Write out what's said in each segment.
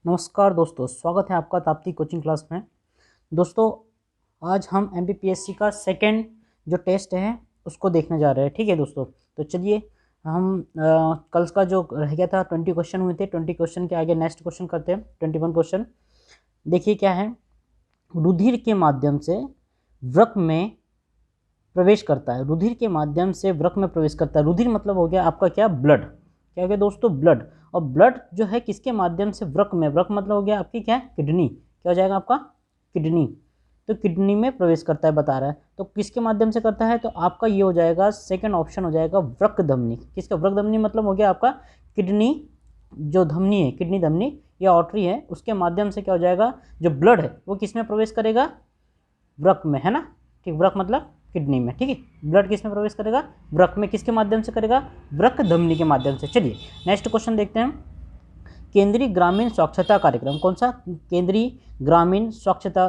नमस्कार दोस्तों, स्वागत है आपका ताप्ती कोचिंग क्लास में। दोस्तों, आज हम एमपीपीएससी का सेकंड जो टेस्ट है उसको देखने जा रहे हैं। ठीक है दोस्तों, तो चलिए हम कल का जो रह गया था 20 क्वेश्चन हुए थे, 20 क्वेश्चन के आगे नेक्स्ट क्वेश्चन करते हैं। 21 क्वेश्चन देखिए क्या है। रुधिर के माध्यम से वृक में प्रवेश करता है। रुधिर के माध्यम से वृक में प्रवेश करता है। रुधिर मतलब हो गया आपका क्या, ब्लड। क्या हो गया दोस्तों, ब्लड। और ब्लड जो है किसके माध्यम से, वृक में। वृक मतलब हो गया आपकी क्या, किडनी। क्या हो जाएगा आपका, किडनी। तो किडनी में प्रवेश करता है बता रहा है, तो किसके माध्यम से करता है, तो आपका ये हो जाएगा सेकंड ऑप्शन हो जाएगा, वृक धमनी। किसका, वृक धमनी मतलब हो गया आपका किडनी, जो धमनी है, किडनी धमनी या ऑर्टरी है, उसके माध्यम से क्या हो जाएगा, जो ब्लड है वो किस में प्रवेश करेगा, वृक में, है ना। ठीक, वृक मतलब किडनी में। ठीक है, ब्लड किस में प्रवेश करेगा, वृक में। किसके माध्यम से करेगा, वृक धमनी के माध्यम से। चलिए नेक्स्ट क्वेश्चन देखते हैं। केंद्रीय ग्रामीण स्वच्छता कार्यक्रम कौन सा, केंद्रीय ग्रामीण स्वच्छता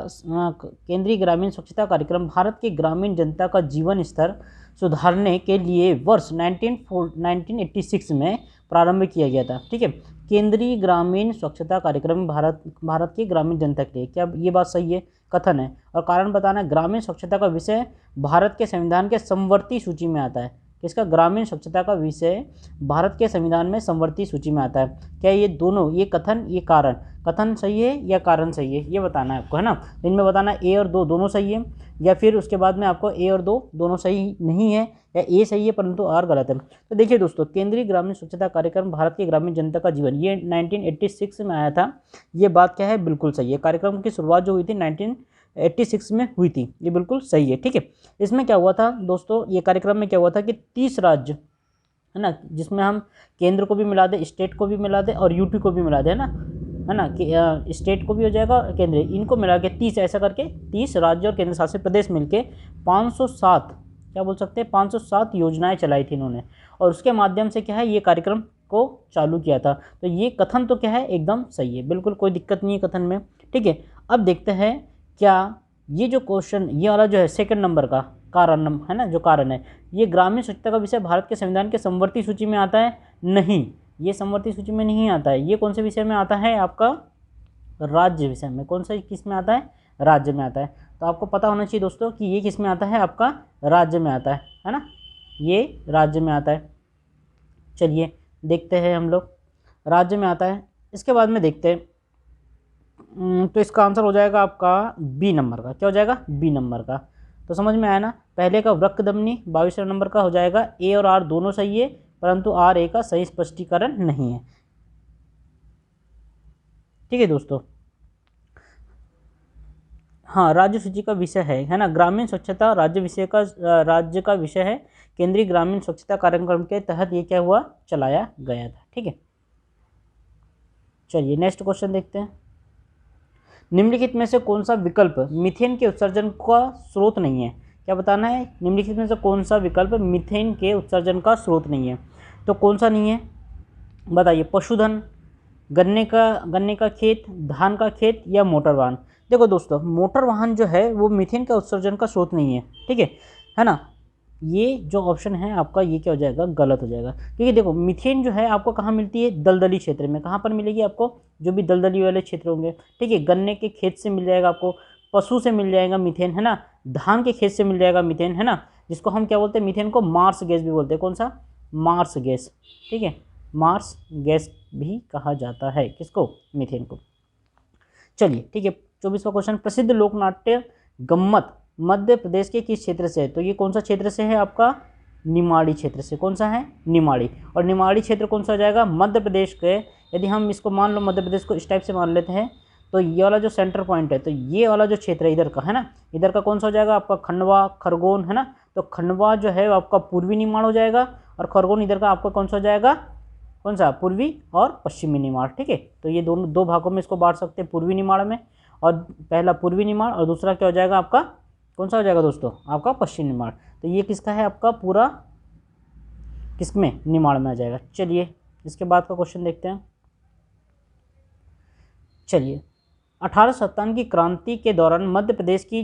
कार्यक्रम भारत के ग्रामीण जनता का जीवन स्तर सुधारने के लिए वर्ष 1986 में प्रारंभ किया गया था। ठीक है, केंद्रीय ग्रामीण स्वच्छता कार्यक्रम भारत की ग्रामीण जनता के लिए। क्या ये बात सही है, कथन है। और कारण बताना है। ग्रामीण स्वच्छता का विषय भारत के संविधान के समवर्ती सूची में आता है। किसका, ग्रामीण स्वच्छता का विषय भारत के संविधान में समवर्ती सूची में आता है। क्या ये दोनों, ये कथन ये कारण, कथन सही है या कारण सही है, ये बताना है आपको, है ना। इनमें बताना है ए और दो दोनों सही है, या फिर उसके बाद में आपको ए और दो दोनों सही नहीं है, या ए सही है परंतु आर गलत है। तो देखिए दोस्तों, केंद्रीय ग्रामीण स्वच्छता कार्यक्रम भारत की ग्रामीण जनता का जीवन, ये 1986 में आया था। ये बात क्या है, बिल्कुल सही है। कार्यक्रम की शुरुआत जो हुई थी 1986 में हुई थी, ये बिल्कुल सही है। ठीक है, इसमें क्या हुआ था दोस्तों, ये कार्यक्रम में क्या हुआ था कि 30 राज्य, है ना, जिसमें हम केंद्र को भी मिला दे, स्टेट को भी मिला दे और यूटी को भी मिला दे, है ना कि स्टेट को भी हो जाएगा और केंद्र, इनको मिला के 30, ऐसा करके 30 राज्य और केंद्र शासित प्रदेश मिलके 507, क्या बोल सकते हैं, 507 योजनाएं चलाई थी इन्होंने। और उसके माध्यम से क्या है, ये कार्यक्रम को चालू किया था। तो ये कथन तो क्या है, एकदम सही है, बिल्कुल कोई दिक्कत नहीं है कथन में। ठीक है, अब देखते हैं क्या ये जो क्वेश्चन, ये वाला जो है सेकंड नंबर का कारण, है ना, जो कारण है, ये ग्रामीण स्वच्छता का विषय भारत के संविधान के समवर्ती सूची में आता है। नहीं, ये समवर्ती सूची में नहीं आता है। ये कौन से विषय में आता है, आपका राज्य विषय में। कौन सा, किस में आता है, राज्य में आता है। तो आपको पता होना चाहिए दोस्तों कि ये किस में आता है, आपका राज्य में आता है ना, ये राज्य में आता है। चलिए देखते हैं हम लोग, राज्य में आता है। इसके बाद में देखते हैं, तो इसका आंसर हो जाएगा आपका बी नंबर का। क्या हो जाएगा, बी नंबर का। तो समझ में आया ना, पहले का वृक्क धमनी 22 नंबर का हो जाएगा। ए और आर दोनों सही है, परंतु आर ए का सही स्पष्टीकरण नहीं है। ठीक है दोस्तों, हाँ, राज्य सूची का विषय है ना, ग्रामीण स्वच्छता राज्य का विषय है। केंद्रीय ग्रामीण स्वच्छता कार्यक्रम के तहत ये क्या हुआ, चलाया गया था। ठीक है, चलिए नेक्स्ट क्वेश्चन देखते हैं। निम्नलिखित में से कौन सा विकल्प मीथेन के उत्सर्जन का स्रोत नहीं है। क्या बताना है, निम्नलिखित में से कौन सा विकल्प मीथेन के उत्सर्जन का स्रोत नहीं है। तो कौन सा नहीं है बताइए, पशुधन, गन्ने का खेत, धान का खेत या मोटर वाहन। देखो दोस्तों, मोटर वाहन जो है वो मीथेन का उत्सर्जन का स्रोत नहीं है। ठीक है ना। ये जो ऑप्शन है आपका, ये क्या हो जाएगा, गलत हो जाएगा। क्योंकि देखो, मीथेन जो है आपको कहाँ मिलती है, दलदली क्षेत्र में। कहाँ पर मिलेगी आपको, जो भी दलदली वाले क्षेत्र होंगे। ठीक है, गन्ने के खेत से मिल जाएगा आपको, पशु से मिल जाएगा मीथेन, है ना, धान के खेत से मिल जाएगा मीथेन, है ना, जिसको हम क्या बोलते हैं, मीथेन को मार्स गैस भी बोलते हैं। कौन सा, मार्स गैस। ठीक है, मार्स गैस भी कहा जाता है किसको, मीथेन को। चलिए ठीक है, 24वां क्वेश्चन, प्रसिद्ध लोकनाट्य गम्मत मध्य प्रदेश के किस क्षेत्र से है। तो ये कौन सा क्षेत्र से है, आपका निमाड़ी क्षेत्र से। कौन सा है, निमाड़ी। और निमाड़ी क्षेत्र कौन सा हो जाएगा, मध्य प्रदेश के। यदि हम इसको मान लो, मध्य प्रदेश को इस टाइप से मान लेते हैं, तो ये वाला जो सेंटर पॉइंट है, तो ये वाला जो क्षेत्र है इधर का, है ना, इधर का कौन सा हो जाएगा आपका, खंडवा, खरगोन, है ना। तो खंडवा जो है आपका पूर्वी निमाड़ हो जाएगा, और खरगोन इधर का आपका कौन सा हो जाएगा, कौन सा, पूर्वी और पश्चिमी निमाड़। ठीक है, तो ये दोनों दो भागों में इसको बांट सकते हैं, पूर्वी निमाड़ में, और पहला पूर्वी निमाड़ और दूसरा क्या हो जाएगा आपका, कौन सा हो जाएगा दोस्तों, आपका पश्चिमी निमाड़। तो ये किसका है, आपका पूरा किसमें, निमाड़ में आ जाएगा। चलिए इसके बाद का क्वेश्चन देखते हैं। चलिए, 1857 की क्रांति के दौरान मध्य प्रदेश की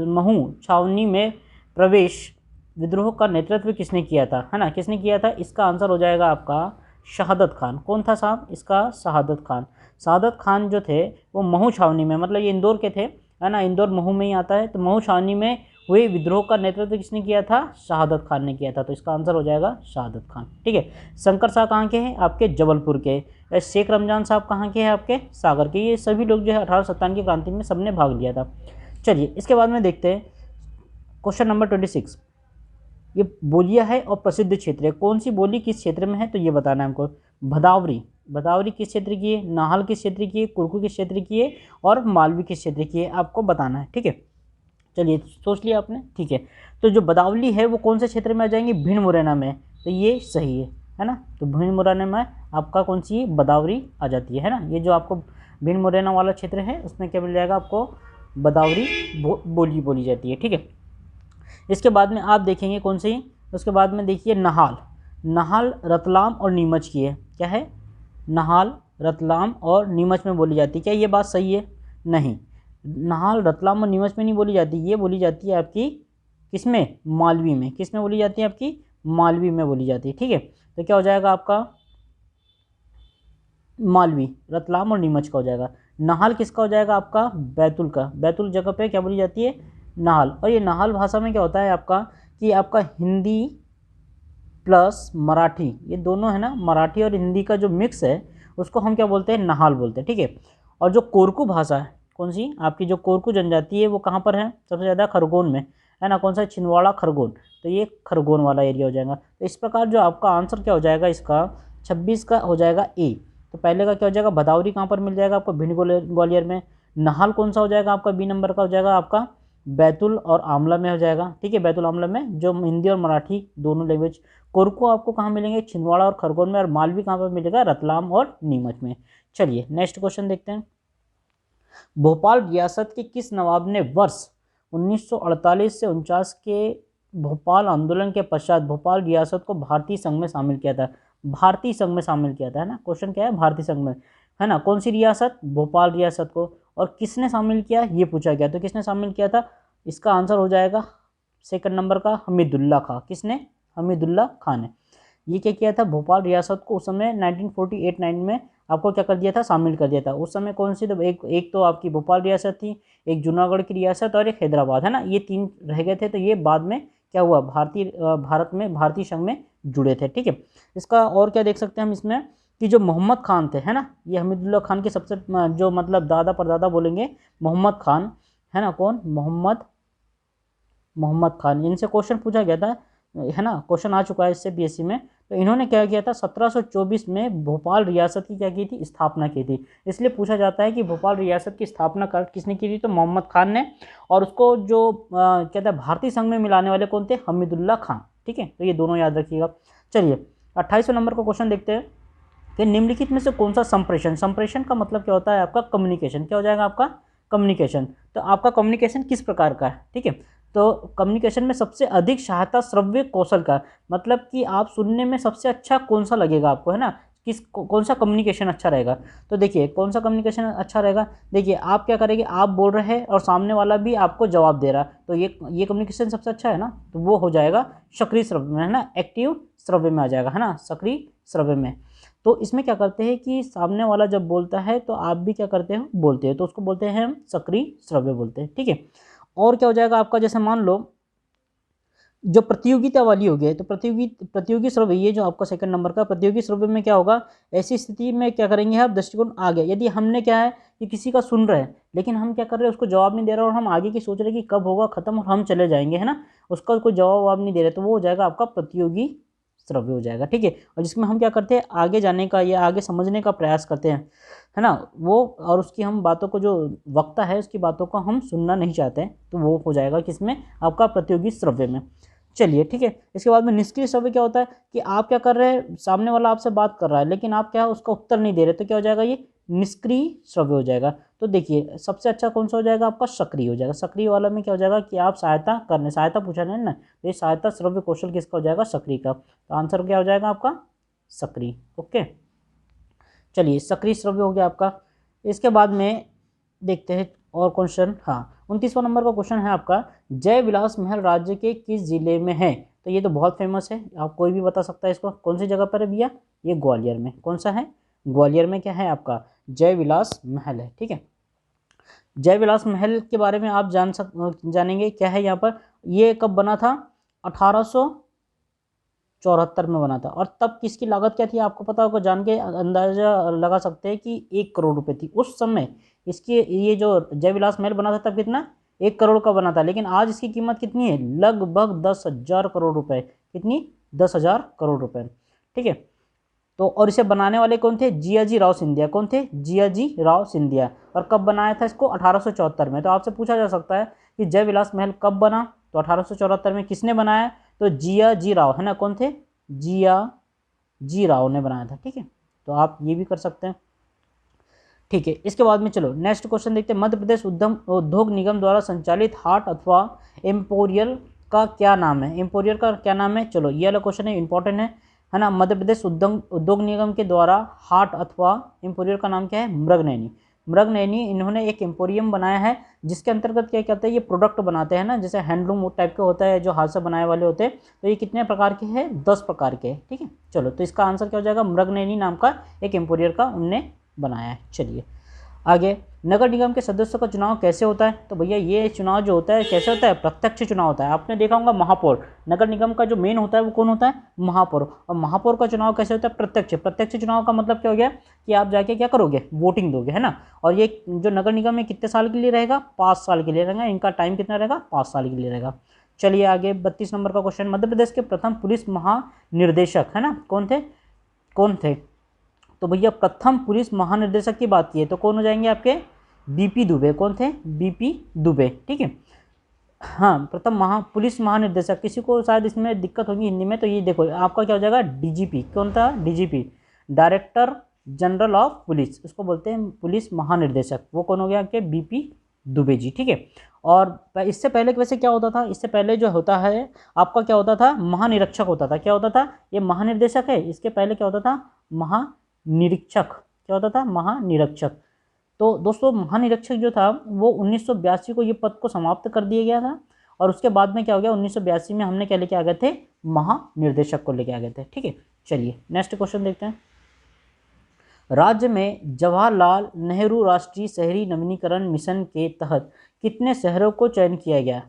महू छावनी में प्रवेश विद्रोह का नेतृत्व किसने किया था, है ना, किसने किया था। इसका आंसर हो जाएगा आपका शहादत खान। कौन था साहब इसका? शहादत खान। शहादत खान जो थे वो महू छावनी में, मतलब ये इंदौर के थे, है ना, इंदौर महू में ही आता है, तो महू छावनी में हुए विद्रोह का नेतृत्व किसने किया था? शहादत खान ने किया था। तो इसका आंसर हो जाएगा शहादत खान। ठीक है। शंकर शाह कहाँ के हैं? आपके जबलपुर के। शेख रमजान साहब कहाँ के हैं? आपके सागर के। ये सभी लोग जो है 1857 की क्रांति में सबने भाग लिया था। चलिए इसके बाद में देखते हैं क्वेश्चन नंबर 26। ये बोलियां है और प्रसिद्ध क्षेत्र है। कौन सी बोली किस क्षेत्र में है? तो ये बताना है हमको। भदावरी, भदावरी किस क्षेत्र की है? नाहल किस क्षेत्र की है? कुर्कू किस क्षेत्र की है? और मालवी किस क्षेत्र की है? आपको बताना है। ठीक है, चलिए सोच लिया आपने। ठीक है, तो जो बदावली है वो कौन से क्षेत्र में आ जाएंगे? भिंड मुरैना में। तो ये सही है ना। तो भिंड मुरैना में आपका कौन सी बदावरी आ जाती है ना। ये जो आपको भिंड मुरैना वाला क्षेत्र है उसमें क्या मिल जाएगा आपको? बदावरी बोली बोली जाती है। ठीक है, इसके बाद में आप देखेंगे कौन सी, उसके बाद में देखिए नहाल। नहाल रतलाम और नीमच की है। क्या है? नहाल रतलाम और नीमच में बोली जाती है। क्या ये बात सही है? नहीं, नहाल रतलाम और नीमच में नहीं बोली जाती, ये बोली जाती है आपकी किसमें? मालवी में। किस में बोली जाती है? आपकी मालवी में बोली जाती है। ठीक है, तो क्या हो जाएगा आपका? मालवी, रतलाम और नीमच का हो जाएगा। नाहल किसका हो जाएगा? आपका बैतूल का। बैतूल जगह पे क्या बोली जाती है? नाहल। और ये नाहल भाषा में क्या होता है आपका कि आपका हिंदी प्लस मराठी, ये दोनों है ना, मराठी और हिंदी का जो मिक्स है उसको हम क्या बोलते हैं? नाहल बोलते हैं। ठीक है, और जो कोरकू भाषा है, कौन सी? आपकी जो कोरकू जनजाति है वो कहाँ पर है? सबसे ज़्यादा खरगोन में, है ना। कौन सा? छिंदवाड़ा खरगोन। तो ये खरगोन वाला एरिया हो जाएगा। तो इस प्रकार जो आपका आंसर क्या हो जाएगा इसका? 26 का हो जाएगा ए। तो पहले का क्या हो जाएगा? भदावरी कहाँ पर मिल जाएगा आपको? भिंड ग्वालियर में। नाहल कौन सा हो जाएगा आपका? बी नंबर का हो जाएगा आपका बैतूल और आमला में हो जाएगा। ठीक है, बैतूल आमला में, जो हिंदी और मराठी दोनों लैंग्वेज। कोरकू आपको कहाँ मिलेंगे? छिंदवाड़ा और खरगोन में। और मालवी कहाँ पर मिलेगा? रतलाम और नीमच में। चलिए नेक्स्ट क्वेश्चन देखते हैं। भोपाल रियासत के किस नवाब ने वर्ष 1948 से 49 के भोपाल आंदोलन के पश्चात भोपाल रियासत को भारतीय संघ में शामिल किया था? भारतीय संघ में शामिल किया था, है ना। क्वेश्चन क्या है? भारतीय संघ में, है ना। कौन सी रियासत? भोपाल रियासत को। और किसने शामिल किया ये पूछा गया। तो किसने शामिल किया था? इसका आंसर हो जाएगा सेकंड नंबर का हमीदुल्ला खां। किसने? हमीदुल्ला खां ने। ये क्या किया था? भोपाल रियासत को उस समय 1948-9 में आपको क्या कर दिया था? शामिल कर दिया था। उस समय कौन सी? तो एक तो आपकी भोपाल रियासत थी, एक जूनागढ़ की रियासत और एक हैदराबाद, है ना। ये तीन रह गए थे। तो ये बाद में क्या हुआ? भारत में भारतीय संघ में जुड़े थे। ठीक है, इसका और क्या देख सकते हैं हम इसमें कि जो मोहम्मद खान थे, है ना, ये हमीदुल्ला खान के सबसे जो मतलब दादा परदादा बोलेंगे मोहम्मद खान, है ना। कौन? मोहम्मद खान। इनसे क्वेश्चन पूछा गया था, है ना, क्वेश्चन आ चुका है इससे बीएससी में। तो इन्होंने क्या किया था? 1724 में भोपाल रियासत की क्या की थी? स्थापना की थी। इसलिए पूछा जाता है कि भोपाल रियासत की स्थापना किसने की थी? तो मोहम्मद खान ने। और उसको जो क्या था भारतीय संघ में मिलाने वाले कौन थे? हमीदुल्ला खान। ठीक है, तो ये दोनों याद रखिएगा। चलिए 28वें नंबर का क्वेश्चन देखते हैं कि निम्नलिखित में से कौन सा संप्रेषण, संप्रेषण का मतलब क्या होता है आपका? कम्युनिकेशन। क्या हो जाएगा आपका? कम्युनिकेशन। तो आपका कम्युनिकेशन किस प्रकार का है? ठीक है, तो कम्युनिकेशन में सबसे अधिक सहायता श्रव्य कौशल का, मतलब कि आप सुनने में सबसे अच्छा कौन सा लगेगा आपको, है ना, कौन सा कम्युनिकेशन अच्छा रहेगा। तो देखिए कौन सा कम्युनिकेशन अच्छा रहेगा। देखिए आप क्या करेंगे? आप बोल रहे हैं और सामने वाला भी आपको जवाब दे रहा है, तो ये कम्युनिकेशन सबसे अच्छा है ना। तो वो हो जाएगा सक्रिय श्रव्य में, है ना, एक्टिव श्रव्य में आ जाएगा, है ना, सक्रिय श्रव्य में। तो इसमें क्या करते हैं कि सामने वाला जब बोलता है तो आप भी क्या करते हो? बोलते हैं, तो उसको बोलते हैं हम सक्रिय श्रव्य बोलते हैं। ठीक है, और क्या हो जाएगा आपका? जैसे मान लो जो प्रतियोगिता वाली हो गई, तो प्रतियोगी श्रव्य, ये जो आपका सेकंड नंबर का प्रतियोगी श्रव्य में क्या होगा? ऐसी स्थिति में क्या करेंगे आप? दृष्टिकोण आ गया। यदि हमने क्या है कि किसी का सुन रहे हैं लेकिन हम क्या कर रहे हैं? उसको जवाब नहीं दे रहे और हम आगे की सोच रहे कि कब होगा खत्म और हम चले जाएंगे, है ना, उसका कोई जवाब नहीं दे रहे, तो वो हो जाएगा आपका प्रतियोगी श्रव्य हो जाएगा। ठीक है, और जिसमें हम क्या करते हैं? आगे जाने का या आगे समझने का प्रयास करते हैं, है ना, वो, और उसकी हम बातों को, जो वक्ता है उसकी बातों को हम सुनना नहीं चाहते हैं, तो वो हो जाएगा किसमें? आपका प्रतियोगी श्रव्य में। चलिए ठीक है, इसके बाद में निष्क्रिय श्रव्य क्या होता है कि आप क्या कर रहे हैं? सामने वाला आपसे बात कर रहा है लेकिन आप क्या है? उसका उत्तर नहीं दे रहे, तो क्या हो जाएगा? ये निष्क्रिय श्रव्य हो जाएगा। तो देखिए सबसे अच्छा कौन सा हो जाएगा? आपका सक्रिय हो जाएगा। सक्रिय वाला में क्या हो जाएगा कि आप सहायता पूछा नहीं ना, तो ये सहायता श्रव्य कौशल किसका हो जाएगा? सक्रिय का। तो आंसर क्या हो जाएगा आपका? सक्रिय। ओके, चलिए सक्रिय श्रव्य हो गया आपका। इसके बाद में देखते हैं और क्वेश्चन। हाँ, 29वां नंबर का क्वेश्चन है आपका, जय विलास महल राज्य के किस जिले में है? तो ये तो बहुत फेमस है, आप कोई भी बता सकता है इसको। कौन सी जगह पर है भैया? ये ग्वालियर में। कौन सा है? ग्वालियर में क्या है आपका? जय विलास महल है। ठीक है, जय विलास महल के बारे में आप जानेंगे क्या है यहाँ पर। ये कब बना था? 1874 में बना था। और तब किसकी लागत क्या थी आपको पता होगा, जान के अंदाजा लगा सकते हैं कि 1 करोड़ रुपए थी उस समय। इसकी ये जो जय विलास महल बना था तब कितना? 1 करोड़ का बना था। लेकिन आज इसकी कीमत कितनी है? लगभग 10,000 करोड़ रुपए। कितनी? 10,000 करोड़ रुपए। ठीक है, तो और इसे बनाने वाले कौन थे? जियाजी राव सिंधिया। कौन थे? जियाजी राव सिंधिया। और कब बनाया था इसको? 1874 में। तो आपसे पूछा जा सकता है कि जय विलास महल कब बना, तो 1874 में। किसने बनाया? तो जियाजी राव, है ना। कौन थे? जियाजी राव ने बनाया था। ठीक है, तो आप ये भी कर सकते हैं। ठीक है, इसके बाद में चलो नेक्स्ट क्वेश्चन देखते हैं। मध्य प्रदेश उद्योग निगम द्वारा संचालित हाट अथवा एम्पोरियल का क्या नाम है? एम्पोरियल का क्या नाम है? चलो ये वाला क्वेश्चन है, इंपॉर्टेंट है ना। मध्य प्रदेश उद्योग निगम के द्वारा हाट अथवा एम्पोरियल का नाम क्या है? मृगनयनी। मृगनयनी इन्होंने एक एम्पोरियम बनाया है, जिसके अंतर्गत क्या कहते हैं, ये प्रोडक्ट बनाते हैं ना, जैसे हैंडलूम टाइप के होता है जो हाथ से बनाए वाले होते हैं। तो ये कितने प्रकार के हैं? 10 प्रकार के। ठीक है, चलो तो इसका आंसर क्या हो जाएगा? मृगनयनी नाम का एक एम्पोरियल का उनने बनाया है। चलिए आगे, नगर निगम के सदस्यों का चुनाव कैसे होता है? तो भैया ये चुनाव जो होता है कैसे होता है? प्रत्यक्ष चुनाव होता है। आपने देखा होगा महापौर, नगर निगम का जो मेन होता है वो कौन होता है? महापौर। और महापौर का चुनाव कैसे होता है? प्रत्यक्ष। प्रत्यक्ष चुनाव का मतलब क्या हो गया कि आप जाके क्या करोगे? वोटिंग दोगे, है ना। और ये जो नगर निगम है कितने साल के लिए रहेगा? 5 साल के लिए रहेगा। इनका टाइम कितना रहेगा? 5 साल के लिए रहेगा। चलिए आगे 32 नंबर का क्वेश्चन। मध्य प्रदेश के प्रथम पुलिस महानिर्देशक, है ना, कौन थे? कौन थे? तो भैया प्रथम पुलिस महानिर्देशक की बात की है तो कौन हो जाएंगे आपके? बीपी दुबे। कौन थे? बीपी दुबे। ठीक है, हाँ, प्रथम पुलिस महानिर्देशक। किसी को शायद इसमें दिक्कत होगी हिंदी में, तो ये देखो आपका क्या हो जाएगा? डीजीपी। कौन था? DGP, director general of police, उसको बोलते हैं पुलिस महानिर्देशक। वो कौन हो गया आपके? बीपी दुबे जी। ठीक है, और इससे पहले वैसे क्या होता था? इससे पहले जो होता है आपका क्या होता था? महानिरीक्षक होता था। क्या होता था? ये महानिर्देशक है, इसके पहले क्या होता था? महानिरीक्षक। क्या होता था? महानिरीक्षक। तो दोस्तों महानिरीक्षक जो था वो 1982 को ये पद को समाप्त कर दिया गया था। और उसके बाद में क्या हो गया? 1982 में हमने क्या लेके आ गए थे? महानिर्देशक को लेके आ गए थे। ठीक है, चलिए नेक्स्ट क्वेश्चन देखते हैं। राज्य में जवाहरलाल नेहरू राष्ट्रीय शहरी नवीनीकरण मिशन के तहत कितने शहरों को चयन किया गया?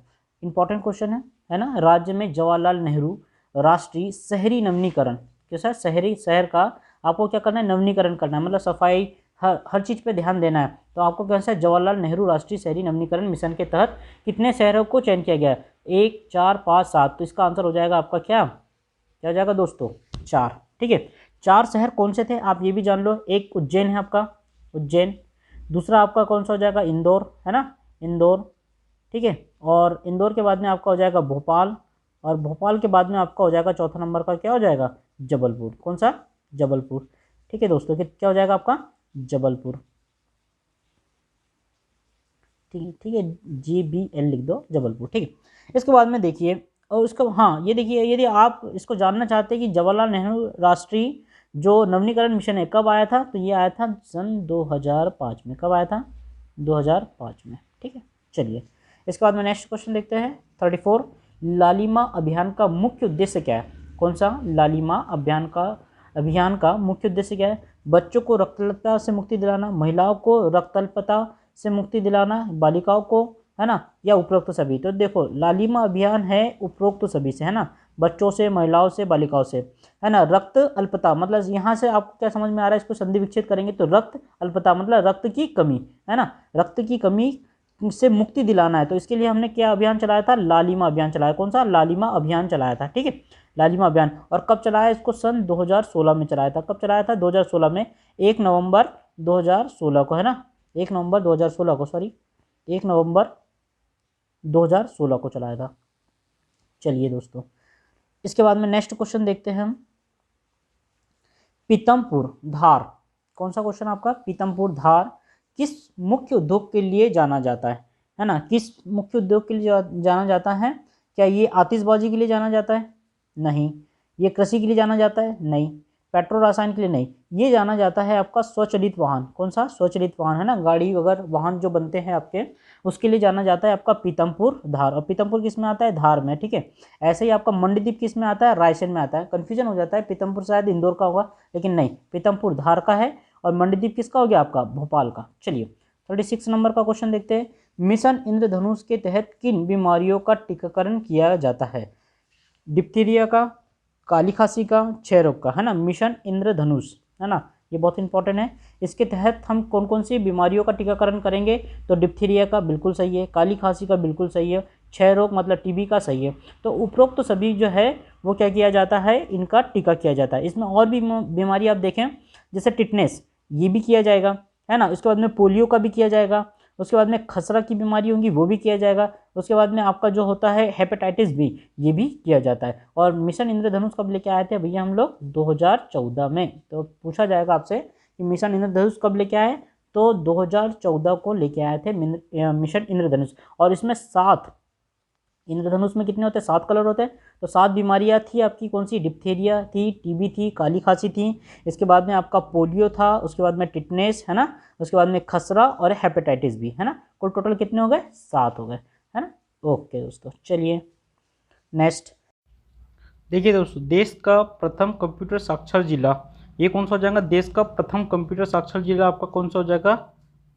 इंपॉर्टेंट क्वेश्चन है ना। राज्य में जवाहरलाल नेहरू राष्ट्रीय शहरी नवीनीकरण, कैसा? शहरी शहर का आपको क्या करना है? नवीनीकरण करना है, मतलब सफाई, हर चीज़ पे ध्यान देना है। तो आपको कैसा? जवाहरलाल नेहरू राष्ट्रीय शहरी नवीनीकरण मिशन के तहत कितने शहरों को चयन किया गया? 1, 4, 5, 7। तो इसका आंसर हो जाएगा आपका क्या? क्या हो जाएगा दोस्तों? 4। ठीक है, 4 शहर कौन से थे आप ये भी जान लो। एक उज्जैन है आपका, उज्जैन। दूसरा आपका कौन सा हो जाएगा? इंदौर, है ना, इंदौर। ठीक है, और इंदौर के बाद में आपका हो जाएगा भोपाल। और भोपाल के बाद में आपका हो जाएगा चौथा नंबर का क्या हो जाएगा? जबलपुर। कौन सा? जबलपुर। ठीक है दोस्तों, क्या हो जाएगा आपका? जबलपुर। ठीक है, JBL लिख दो, जबलपुर। ठीक है, इसके बाद में देखिए, और उसका हाँ ये देखिए, यदि आप इसको जानना चाहते हैं कि जवाहरलाल नेहरू राष्ट्रीय जो नवीनीकरण मिशन है कब आया था, तो ये आया था सन 2005 में। कब आया था? 2005 में। ठीक है, चलिए इसके बाद में नेक्स्ट क्वेश्चन देखते हैं। 34, लालिमा अभियान का मुख्य उद्देश्य क्या है? कौन सा? लालिमा अभियान का मुख्य उद्देश्य क्या है? बच्चों को रक्तअल्पता से मुक्ति दिलाना, महिलाओं को रक्तअल्पता से मुक्ति दिलाना, बालिकाओं को, है ना, या उपरोक्त सभी? तो देखो लालिमा अभियान है उपरोक्त सभी से, है ना, बच्चों से, महिलाओं से, बालिकाओं से, है ना। रक्त अल्पता मतलब यहाँ से आपको क्या समझ में आ रहा है? इसको संधि विच्छेद करेंगे तो रक्त अल्पता मतलब रक्त की कमी, है ना, रक्त की कमी से मुक्ति दिलाना है। तो इसके लिए हमने क्या अभियान चलाया था? लालिमा अभियान चलाया। कौन सा? लालिमा अभियान चलाया था। ठीक है, लालिमा अभियान। और कब चलाया इसको? सन 2016 में चलाया था। कब चलाया था? 2016 में, 1 नवंबर 2016 को, है ना, 1 नवंबर 2016 को, सॉरी 1 नवंबर 2016 को चलाया था। चलिए दोस्तों, इसके बाद में नेक्स्ट क्वेश्चन देखते हैं हम। पीतमपुर धार, कौन सा क्वेश्चन आपका? पीतमपुर धार किस मुख्य उद्योग के लिए जाना जाता है ना? किस मुख्य उद्योग के लिए जाना जाता है? क्या ये आतिशबाजी के लिए जाना जाता है? नहीं। ये कृषि के लिए जाना जाता है? नहीं। पेट्रोल रसायन के लिए नहीं। ये जाना जाता है आपका स्वचालित वाहन। कौन सा? स्वचालित वाहन, है ना, गाड़ी अगर वाहन जो बनते हैं आपके, उसके लिए जाना जाता है आपका पीतमपुर, धार। और पीतमपुर किस में आता है? धार में, ठीक है। ऐसे ही आपका मंडीदीप किस में आता है? रायसेन में आता है। कन्फ्यूजन हो जाता है, पीतमपुर शायद इंदौर का होगा, लेकिन नहीं, पीतमपुर धार का है। और मंडीदीप किसका हो गया? आपका भोपाल का। चलिए 36 नंबर का क्वेश्चन देखते हैं। मिशन इंद्रधनुष के तहत किन बीमारियों का टीकाकरण किया जाता है? डिप्थीरिया का, काली खांसी का, क्षय रोग का, है ना। मिशन इंद्रधनुष, है ना, ये बहुत इंपॉर्टेंट है। इसके तहत हम कौन कौन सी बीमारियों का टीकाकरण करेंगे? तो डिप्थीरिया का बिल्कुल सही है, काली खांसी का बिल्कुल सही है, क्षय रोग मतलब टीबी का सही है। तो उपरोक्त तो सभी जो है वो क्या किया जाता है? इनका टीका किया जाता है। इसमें और भी बीमारी आप देखें, जैसे टिटनेस, ये भी किया जाएगा, है ना। उसके बाद में पोलियो का भी किया जाएगा। उसके बाद में खसरा की बीमारी होंगी, वो भी किया जाएगा। उसके बाद में आपका जो होता है हेपेटाइटिस बी, ये भी किया जाता है। और मिशन इंद्रधनुष कब लेके आए थे भैया हम लोग? 2014 में। तो पूछा जाएगा आपसे कि मिशन इंद्रधनुष कब लेके आए? तो 2014 को लेके आए थे मिशन इंद्रधनुष। और इसमें 7 इंद्रधनुष में कितने होते हैं? 7 कलर होते हैं। तो 7 बीमारियां थी आपकी, कौन सी? डिप्थीरिया थी, टीबी थी, काली खांसी थी, इसके बाद में आपका पोलियो था, उसके बाद में टिटनेस, है ना, उसके बाद में खसरा और हेपेटाइटिस बी, है ना। कुल टोटल कितने हो गए? 7 हो गए, है ना। ओके दोस्तों, चलिए नेक्स्ट देखिए दोस्तों, देश का प्रथम कंप्यूटर साक्षर जिला, ये कौन सा हो जाएगा? देश का प्रथम कंप्यूटर साक्षर जिला आपका कौन सा हो जाएगा?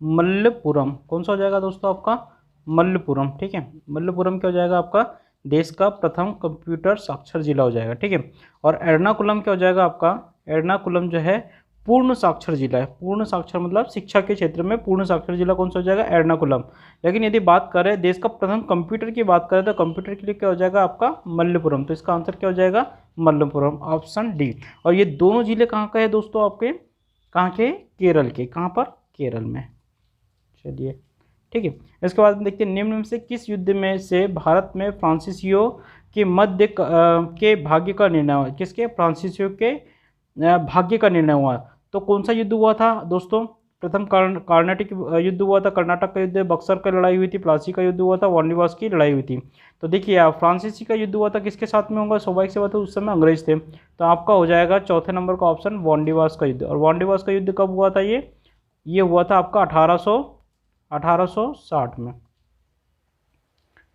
मल्लपुरम। कौन सा हो जाएगा दोस्तों आपका? मल्लपुरम, ठीक है। मल्लपुरम क्या हो जाएगा आपका? देश का प्रथम कंप्यूटर साक्षर जिला हो जाएगा, ठीक है। और एर्नाकुलम क्या हो जाएगा आपका? एर्नाकुलम जो है पूर्ण साक्षर जिला है। पूर्ण साक्षर मतलब शिक्षा के क्षेत्र में पूर्ण साक्षर जिला कौन सा हो जाएगा? एर्नाकुलम। लेकिन यदि बात करें देश का प्रथम कंप्यूटर की बात करें तो कंप्यूटर के लिए क्या हो जाएगा आपका? मल्लपुरम। तो इसका आंसर क्या हो जाएगा? Malappuram, option D. और ये दोनों जिले कहाँ का है दोस्तों आपके? कहाँ के? केरल के। कहाँ पर? केरल में। चलिए ठीक है। इसके बाद देखते हैं, निम्न में से किस युद्ध में से भारत में फ्रांसीसियों के मध्य के भाग्य का निर्णय हुआ? किसके? फ्रांसीसियों के भाग्य का निर्णय हुआ। तो कौन सा युद्ध हुआ था दोस्तों? प्रथम कर्नाटक युद्ध हुआ था, कर्नाटक का युद्ध, बक्सर का लड़ाई हुई थी, प्लासी का युद्ध हुआ था, वार्निवास की लड़ाई हुई थी। तो देखिए आप, फ्रांसीसी का युद्ध हुआ था किसके साथ में होगा? स्वाभाविक सी बात है, उस समय अंग्रेज थे। तो आपका हो जाएगा चौथे नंबर का ऑप्शन, वार्निवास का युद्ध। और वार्निवास का युद्ध कब हुआ था? ये हुआ था आपका 1860 में।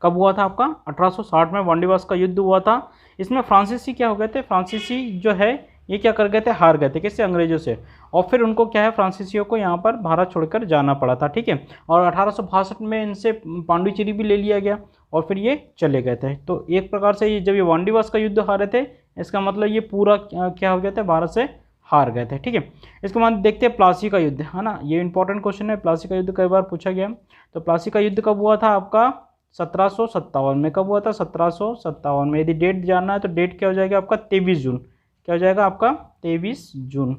कब हुआ था आपका? 1860 में वार्निवास का युद्ध हुआ था। इसमें फ्रांसीसी क्या हो गए थे? फ्रांसीसी जो है ये क्या कर गए थे? हार गए थे। किससे? अंग्रेजों से। और फिर उनको क्या है, फ्रांसीसियों को यहाँ पर भारत छोड़कर जाना पड़ा था, ठीक है। और 1862 में इनसे पांडिचेरी भी ले लिया गया और फिर ये चले गए थे। तो एक प्रकार से ये जब ये वार्निवास का युद्ध हारे थे, इसका मतलब ये पूरा क्या हो गया था? भारत से हार गए थे, ठीक है। इसके बाद देखते हैं प्लासी का युद्ध, है ना। ये इंपॉर्टेंट क्वेश्चन है, प्लासी का युद्ध कई बार पूछा गया। तो प्लासी का युद्ध कब हुआ था आपका? 1757 में। कब हुआ था? 1757 में। यदि डेट जानना है तो डेट क्या हो जाएगा आपका? 23 जून। क्या हो जाएगा आपका? 23 जून।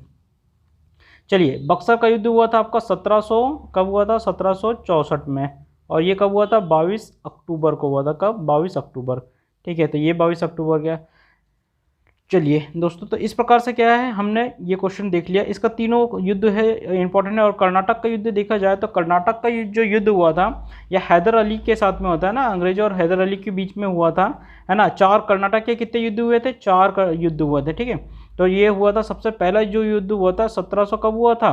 चलिए, बक्सर का युद्ध हुआ था आपका 1700, कब हुआ था? 1764 में। और ये कब हुआ था? 22 अक्टूबर को हुआ था। कब? 22 अक्टूबर, ठीक है। तो ये 22 अक्टूबर गया। चलिए दोस्तों, तो इस प्रकार से क्या है, हमने ये क्वेश्चन देख लिया। इसका तीनों युद्ध है इंपॉर्टेंट है। और कर्नाटक का युद्ध देखा जाए तो कर्नाटक का जो युद्ध हुआ था यह हैदर अली के साथ में होता है ना, अंग्रेजों और हैदर अली के बीच में हुआ था, है ना। 4 कर्नाटक के कितने युद्ध हुए थे? 4 युद्ध हुए थे, ठीक है। तो ये हुआ था सबसे पहला जो युद्ध हुआ था 1700 कब हुआ था?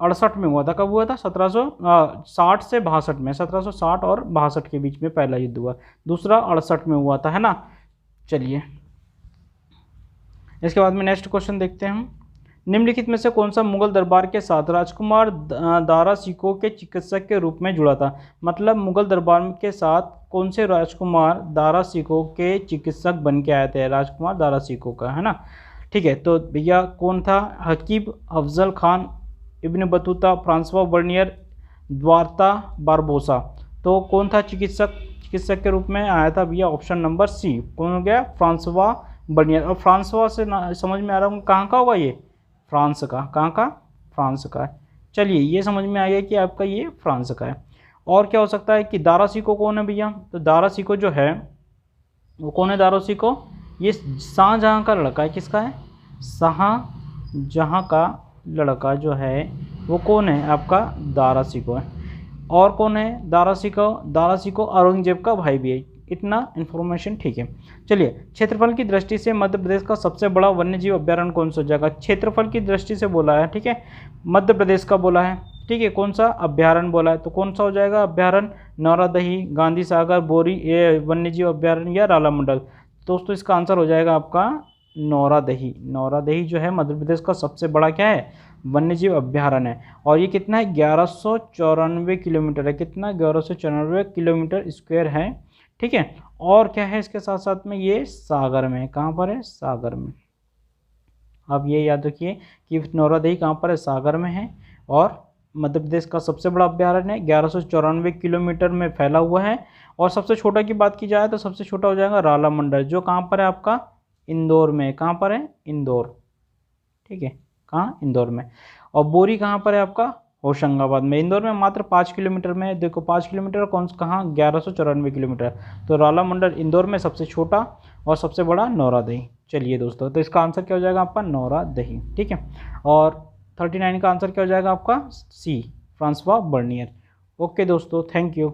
68 में हुआ था। कब हुआ था? 1760 से 62 में। 1760 और 62 के बीच में पहला युद्ध हुआ। दूसरा 68 में हुआ था, है ना। चलिए, इसके बाद में नेक्स्ट क्वेश्चन देखते हैं हम। निम्नलिखित में से कौन सा मुगल दरबार के साथ राजकुमार दारा सिकोह के चिकित्सक के रूप में जुड़ा था? मतलब मुगल दरबार के साथ कौन से राजकुमार दारा सिकोह के चिकित्सक बन के आए थे? राजकुमार दारा सिकोह का, है ना, ठीक है। तो भैया कौन था? हकीब Afzal Khan, Ibn Battuta, Francois Bernier, Duarte Barbosa. तो कौन था चिकित्सक के रूप में आया था भैया? Option number C. कौन हो गया? Francois Bernier. और फ्रांसवा से समझ में आ रहा हूँ कहाँ का होगा ये? फ्रांस का। कहाँ का? फ्रांस का है। चलिए, ये समझ में आ गया कि आपका ये फ्रांस का है। और क्या हो सकता है कि दारा सिकोह कौन है भैया? तो दारा सिकोह जो है वो कौन है? दारा सिकोह ये शाहजहाँ का लड़का है। किसका है? शाहजहाँ का लड़का जो है वो कौन है? आपका दारा सिकोह है। और कौन है दारा सिकोह? दारा सिकोह औरंगजेब का भाई भी है। इतना इन्फॉर्मेशन ठीक है। चलिए, क्षेत्रफल की दृष्टि से मध्य प्रदेश का सबसे बड़ा वन्यजीव अभ्यारण्य कौन सा हो जाएगा? क्षेत्रफल की दृष्टि से बोला है, ठीक है, मध्य प्रदेश का बोला है, ठीक है, कौन सा अभ्यारण्य बोला है, तो कौन सा हो जाएगा अभ्यारण्य? नौरादही, गांधी सागर, बोरी ये वन्यजीव अभ्यारण्य या रालामंडल? दोस्तों इसका आंसर हो जाएगा आपका नौरादही। नौरादही जो है मध्य प्रदेश का सबसे बड़ा क्या है? वन्यजीव अभ्यारण्य है। और ये कितना है? 1194 किलोमीटर है। कितना? 1194 किलोमीटर स्क्वायर है, ठीक है। और क्या है इसके साथ साथ में? ये सागर में है। कहाँ पर है? सागर में। अब ये याद रखिए कि नौरादही कहाँ पर है? सागर में है। और मध्य प्रदेश का सबसे बड़ा अभ्यारण्य है, 1194 किलोमीटर में फैला हुआ है। और सबसे छोटा की बात की जाए तो सबसे छोटा हो जाएगा रालामंडल, जो कहाँ पर है आपका? इंदौर में। कहाँ पर है? इंदौर, ठीक है, कहाँ? इंदौर में। और बोरी कहाँ पर है आपका? होशंगाबाद में। इंदौर में मात्र 5 किलोमीटर में, देखो 5 किलोमीटर, कौन कहाँ? 1194 किलोमीटर। तो रालामंडल इंदौर में सबसे छोटा और सबसे बड़ा नौरादही। चलिए दोस्तों, तो इसका आंसर क्या हो जाएगा आपका? नौरादही, ठीक है। और 39 का आंसर क्या हो जाएगा आपका? सी, फ्रांसवा बर्नियर। ओके दोस्तों, थैंक यू।